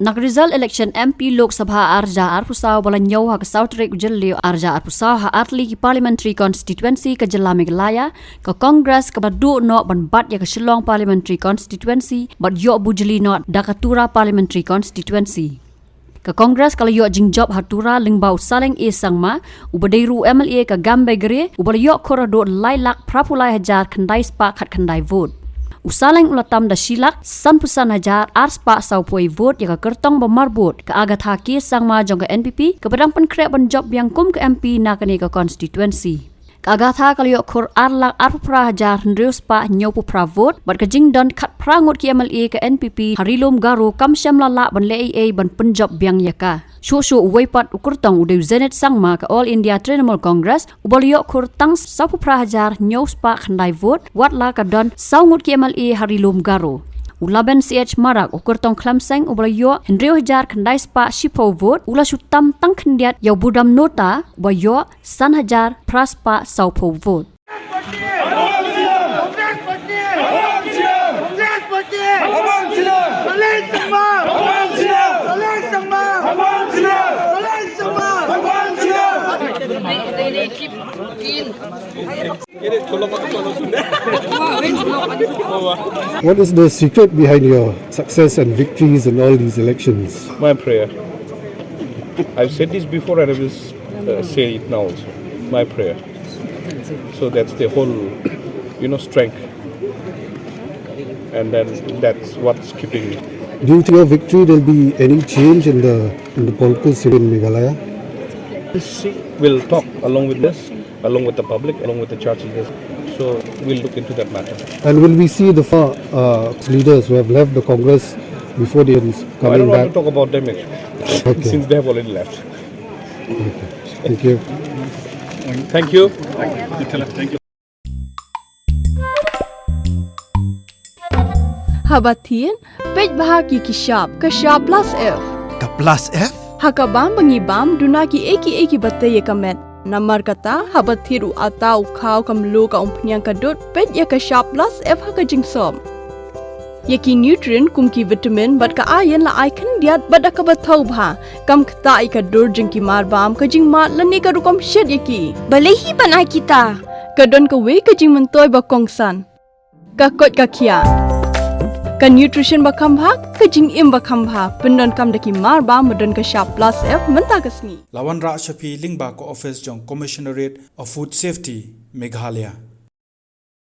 Nak result election MP Lok Sabha Arja Arpusau Balanyau ha Sautrik Ujellio Arja Arpusau ha Atli ki Parliamentary Constituency ke Jela Meghalaya ke Congress ke Badu no Banbat ya ke Shillong Parliamentary Constituency bat yo Bujeli no Dakatura Parliamentary Constituency. Ke Congress kalau yo jingjop hatura lingbau Saleng e sangma ubadeiru MLA ke Gambai gere ubal yo korador lailak prapulai hajar kandai spa khat kandai vote. Usaleng ulatam da silak 100,000 arspa saupoi vote ya ke kertong bermarbut ke Agatha ke sangma jong ke NPP ke pedang penkrek benjob yang kum ke MP nakani ke constituency. Ke Agatha kalau yok kur arlak arpra hajar hendrius pa nyopu pra vote bat ke jingdon kat prangut ke MLA ke NPP harilom garu kam syam lala ban le AA ban penjob yang yaka. Shushu uwaipat ukurtong udew zenet sangma ke All India Trinamool Congress ubal yok kur tang sapu pra hajar nyos pa khandai vote wat la ka don saungut ke MLA harilom garu. Ulaben CH Marak ukurtong klamseng ubal yo hendrio hajar khandai spa shipo vote ula syutam tang khendiat yau budam nota ubal yo san hajar praspa saupo vote. What is the secret behind your success and victories in all these elections? My prayer. I've said this before and I will say it now also. My prayer. So that's the whole, strength. And then that's what's keeping me. Do you think your victory there will be any change in the politics in Meghalaya? We'll talk along with this, along with the public, along with the church leaders. So we'll look into that matter. And will we see the leaders who have left the Congress before they are coming I don't back? want to talk about them actually, Okay. since they have already left. Okay. Thank you. Thank you. Thank you. Habatin, pej bahagi kishab, kashab plus F. Ka plus F? Hakabam bangibam dunaki eki batay kamet. Namar kata habathiru atau kau kamlu ka umpnyang kadut pej ya kashab plus F haka jingsom. Yaki nutrient kumki vitamin bat ka ayan la ikan diat bat ka bathau bha kam kata ikadur jingki marbam ka jing mat lani ka rukom shed yaki. Balehi banai kita. Kadon ka we ka jing mentoy ba kongsan. Ka kot ka kia. Ka nutrition bakam bha ka jing im bakam bha pendon kam daki marba medon ka sharp plus F menta kasni. Lawan Ra Shafi Lingba ko office jong Commissionerate of Food Safety Meghalaya.